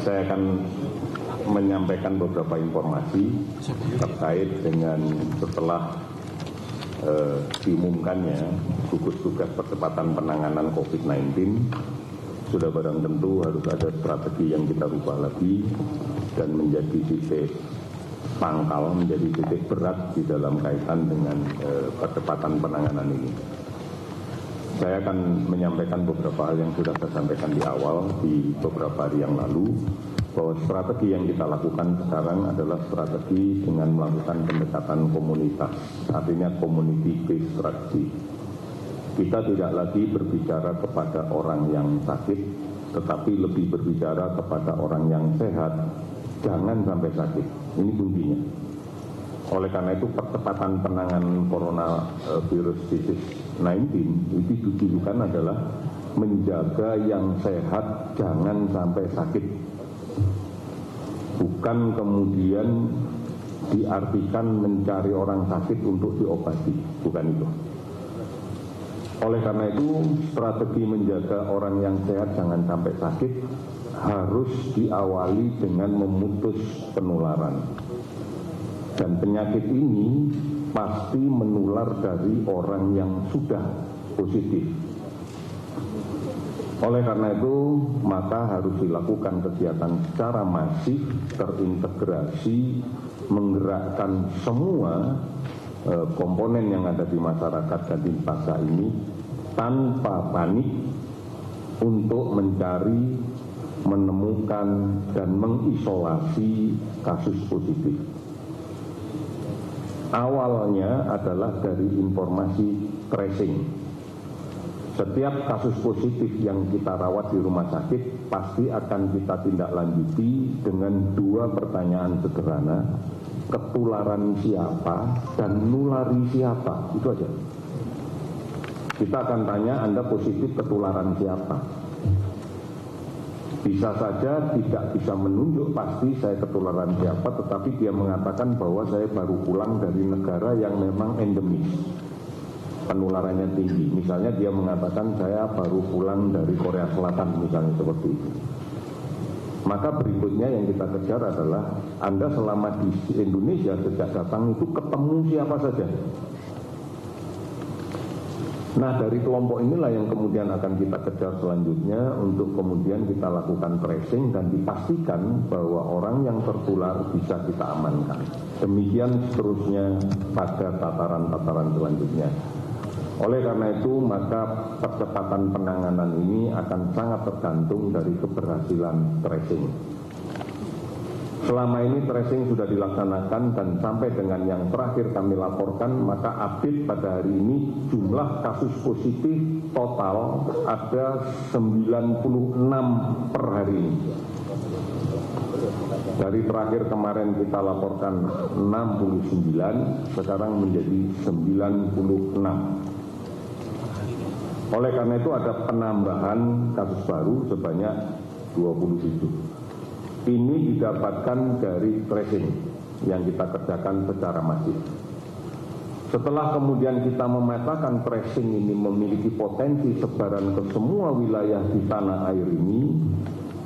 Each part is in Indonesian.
Saya akan menyampaikan beberapa informasi terkait dengan setelah diumumkannya gugus tugas percepatan penanganan COVID-19. Sudah barang tentu harus ada strategi yang kita rubah lagi dan menjadi titik pangkal, menjadi titik berat di dalam kaitan dengan percepatan penanganan ini. Saya akan menyampaikan beberapa hal yang sudah saya sampaikan di awal di beberapa hari yang lalu, bahwa strategi yang kita lakukan sekarang adalah strategi dengan melakukan pendekatan komunitas, artinya community based strategy. Kita tidak lagi berbicara kepada orang yang sakit, tetapi lebih berbicara kepada orang yang sehat, jangan sampai sakit. Ini kuncinya. Oleh karena itu percepatan penanganan coronavirus disease 19 itu ditujukan adalah menjaga yang sehat jangan sampai sakit. Bukan kemudian diartikan mencari orang sakit untuk diobati, bukan itu. Oleh karena itu strategi menjaga orang yang sehat jangan sampai sakit harus diawali dengan memutus penularan. Dan penyakit ini pasti menular dari orang yang sudah positif. Oleh karena itu, maka harus dilakukan kegiatan secara masif, terintegrasi, menggerakkan semua komponen yang ada di masyarakat dan di masa ini tanpa panik untuk mencari, menemukan, dan mengisolasi kasus positif. Awalnya adalah dari informasi tracing. Setiap kasus positif yang kita rawat di rumah sakit pasti akan kita tindak lanjuti dengan dua pertanyaan sederhana: ketularan siapa dan nulari siapa. Itu aja. Kita akan tanya, Anda positif ketularan siapa? Bisa saja tidak bisa menunjuk pasti saya ketularan siapa, tetapi dia mengatakan bahwa saya baru pulang dari negara yang memang endemis, penularannya tinggi. Misalnya dia mengatakan saya baru pulang dari Korea Selatan, misalnya seperti itu. Maka berikutnya yang kita kejar adalah Anda selama di Indonesia sejak datang itu ketemu siapa saja. Nah, dari kelompok inilah yang kemudian akan kita kejar selanjutnya untuk kemudian kita lakukan tracing dan dipastikan bahwa orang yang tertular bisa kita amankan. Demikian seterusnya pada tataran-tataran selanjutnya. Oleh karena itu, maka percepatan penanganan ini akan sangat tergantung dari keberhasilan tracing. Selama ini tracing sudah dilaksanakan dan sampai dengan yang terakhir kami laporkan, maka update pada hari ini jumlah kasus positif total ada 96 per hari ini. Dari terakhir kemarin kita laporkan 69, sekarang menjadi 96. Oleh karena itu ada penambahan kasus baru sebanyak 27. Ini didapatkan dari tracing yang kita kerjakan secara masif. Setelah kemudian kita memetakan tracing ini memiliki potensi sebaran ke semua wilayah di tanah air ini,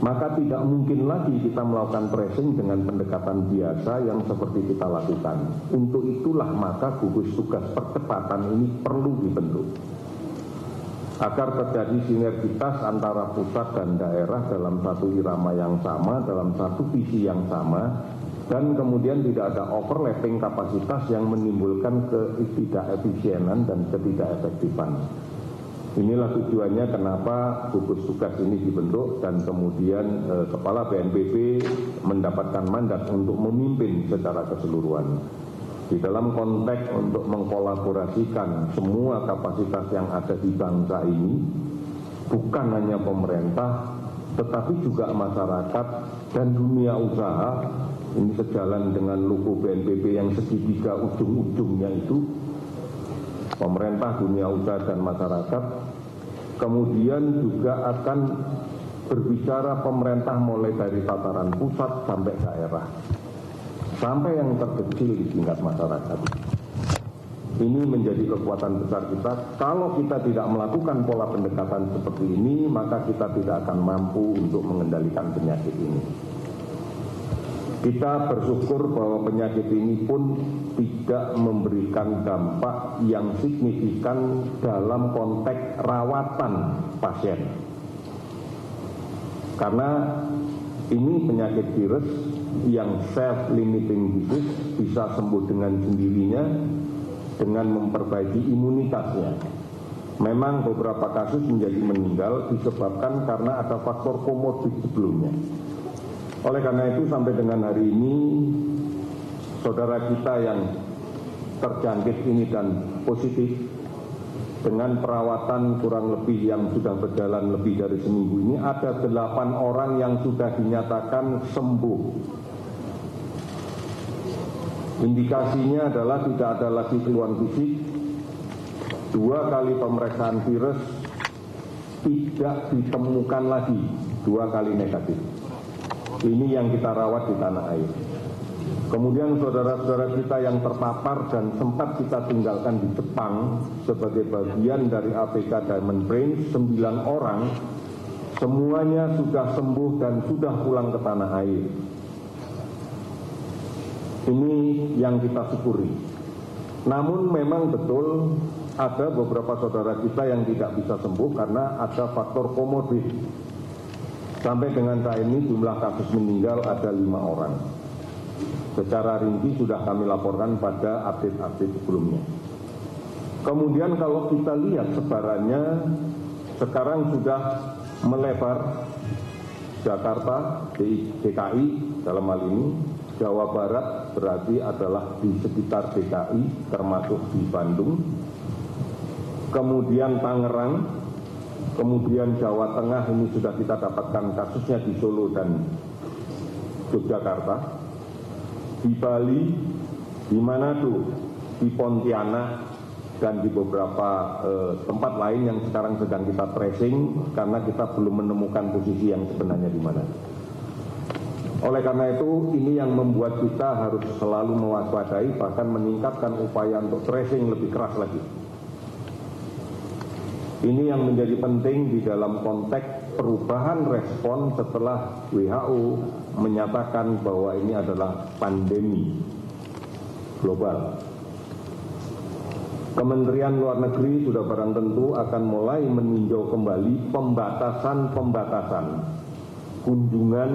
maka tidak mungkin lagi kita melakukan tracing dengan pendekatan biasa yang seperti kita lakukan. Untuk itulah maka gugus tugas percepatan ini perlu dibentuk, agar terjadi sinergitas antara pusat dan daerah dalam satu irama yang sama, dalam satu visi yang sama, dan kemudian tidak ada overlapping kapasitas yang menimbulkan ketidakefisienan dan ketidakefektifan. Inilah tujuannya kenapa gugus tugas ini dibentuk dan kemudian Kepala BNPB mendapatkan mandat untuk memimpin secara keseluruhan. Di dalam konteks untuk mengkolaborasikan semua kapasitas yang ada di bangsa ini, bukan hanya pemerintah, tetapi juga masyarakat dan dunia usaha. Ini sejalan dengan logo BNPB yang segitiga ujung-ujungnya itu, pemerintah, dunia usaha, dan masyarakat. Kemudian juga akan berbicara pemerintah mulai dari tataran pusat sampai daerah, sampai yang terkecil di tingkat masyarakat. Ini menjadi kekuatan besar kita. Kalau kita tidak melakukan pola pendekatan seperti ini, maka kita tidak akan mampu untuk mengendalikan penyakit ini. Kita bersyukur bahwa penyakit ini pun tidak memberikan dampak yang signifikan dalam konteks rawatan pasien. Karena ini penyakit virus yang self-limiting disease, bisa sembuh dengan sendirinya dengan memperbaiki imunitasnya. Memang beberapa kasus menjadi meninggal disebabkan karena ada faktor komorbid sebelumnya. Oleh karena itu sampai dengan hari ini saudara kita yang terjangkit ini dan positif dengan perawatan kurang lebih yang sudah berjalan lebih dari seminggu ini ada 8 orang yang sudah dinyatakan sembuh. Indikasinya adalah tidak ada lagi keluhan fisik, 2 kali pemeriksaan virus tidak ditemukan lagi, 2 kali negatif. Ini yang kita rawat di tanah air. Kemudian saudara-saudara kita yang terpapar dan sempat kita tinggalkan di Jepang sebagai bagian dari APK Diamond Brain, 9 orang, semuanya sudah sembuh dan sudah pulang ke tanah air. Ini yang kita syukuri. Namun memang betul ada beberapa saudara kita yang tidak bisa sembuh karena ada faktor komorbid. Sampai dengan saat ini jumlah kasus meninggal ada 5 orang. Secara rinci sudah kami laporkan pada update-update sebelumnya. Kemudian kalau kita lihat sebarannya sekarang sudah melebar Jakarta, DKI dalam hal ini, Jawa Barat berarti adalah di sekitar DKI termasuk di Bandung, kemudian Tangerang, kemudian Jawa Tengah ini sudah kita dapatkan kasusnya di Solo dan Yogyakarta, di Bali, di Manado, di Pontianak, dan di beberapa tempat lain yang sekarang sedang kita tracing karena kita belum menemukan posisi yang sebenarnya di mana. Oleh karena itu, ini yang membuat kita harus selalu mewaspadai, bahkan meningkatkan upaya untuk tracing lebih keras lagi. Ini yang menjadi penting di dalam konteks perubahan respon setelah WHO menyatakan bahwa ini adalah pandemi global. Kementerian Luar Negeri sudah barang tentu akan mulai meninjau kembali pembatasan kunjungan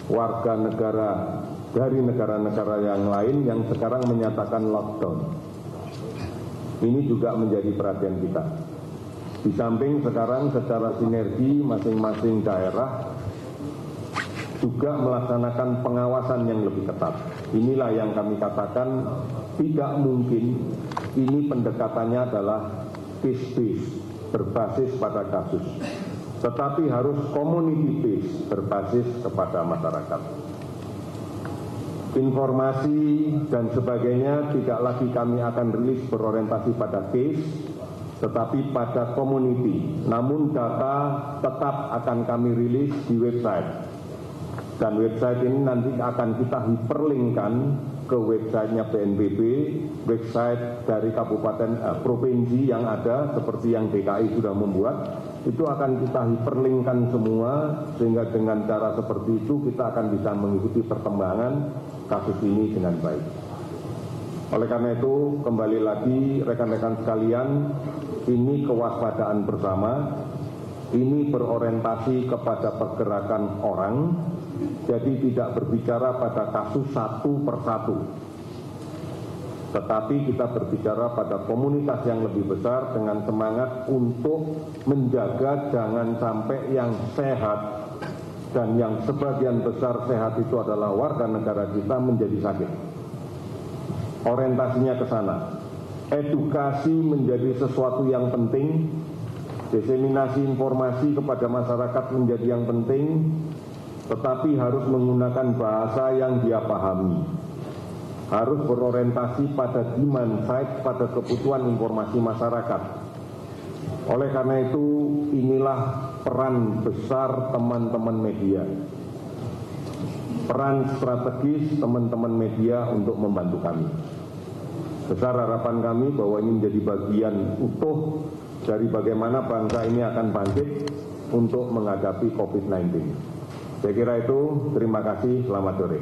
warga negara dari negara-negara yang lain yang sekarang menyatakan lockdown. Ini juga menjadi perhatian kita. Di samping sekarang secara sinergi masing-masing daerah juga melaksanakan pengawasan yang lebih ketat. Inilah yang kami katakan tidak mungkin ini pendekatannya adalah case-based, berbasis pada kasus. Tetapi harus community based, berbasis kepada masyarakat. Informasi dan sebagainya tidak lagi kami akan rilis berorientasi pada case, tetapi pada community. Namun data tetap akan kami rilis di website. Dan website ini nanti akan kita hyperlinkkan ke websitenya BNPB, website dari kabupaten provinsi yang ada seperti yang DKI sudah membuat, itu akan kita hyperlinkkan semua sehingga dengan cara seperti itu kita akan bisa mengikuti perkembangan kasus ini dengan baik. Oleh karena itu kembali lagi rekan-rekan sekalian, ini kewaspadaan bersama, ini berorientasi kepada pergerakan orang. Jadi tidak berbicara pada kasus satu persatu, tetapi kita berbicara pada komunitas yang lebih besar dengan semangat untuk menjaga jangan sampai yang sehat dan yang sebagian besar sehat itu adalah warga negara kita menjadi sakit. Orientasinya ke sana. Edukasi menjadi sesuatu yang penting, diseminasi informasi kepada masyarakat menjadi yang penting, tetapi harus menggunakan bahasa yang dia pahami. Harus berorientasi pada demand side, pada kebutuhan informasi masyarakat. Oleh karena itu, inilah peran besar teman-teman media. Peran strategis teman-teman media untuk membantu kami. Besar harapan kami bahwa ini menjadi bagian utuh dari bagaimana bangsa ini akan bangkit untuk menghadapi COVID-19. Saya kira itu, terima kasih, selamat sore.